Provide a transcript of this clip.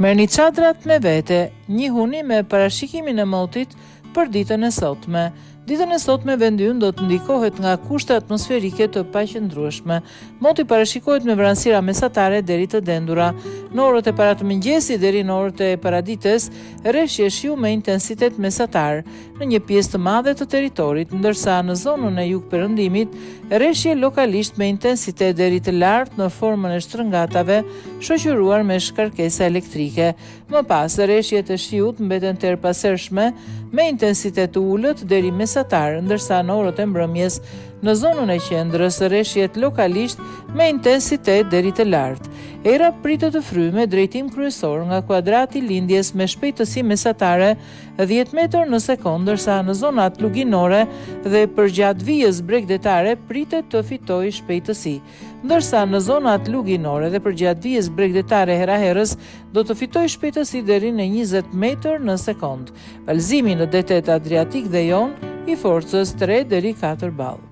Merrni çadrat me vete, njihuni me parashikimin e motit për ditën e sotme. Ditën e sotme vendi ynë do të ndikohet nga kushte atmosferike të paqëndrueshme. Moti parashikohet me vranësira mesatare deri të dendura. Në orët e para të mëngjesit deri në orët e paradites, rreshje shiu me intensitet mesatar në një pjesë të madhe të territorit, ndërsa në zonën e jugperëndimit, rreshje lokalisht me intensitet deri të lartë në formën e shtrëngatave, shoqëruar me shkarkesa elektrike. Më pas, rreshjet e shiut mbeten të erpasërshme me intensitet të ulët deri mesatar, ndërsa në orët e mbrëmjes në zonën e qendrës rreshjet lokalisht me intensitet deri të lartë. Era pritet të fryjë me drejtim kryesor nga kuadrati lindjes me shpejtësi mesatare 10 metër në sekond, ndërsa në zonat luginore dhe përgjatë vijës bregdetare pritet të fitojë shpejtësi. Ndërsa në zonat luginore dhe përgjatë vijës bregdetare heraherës do të fitojë shpejtësi deri në 20 metër në sekond. Valzimi në detet Adriatik dhe Jon i forcës 3 deri 4 ballë.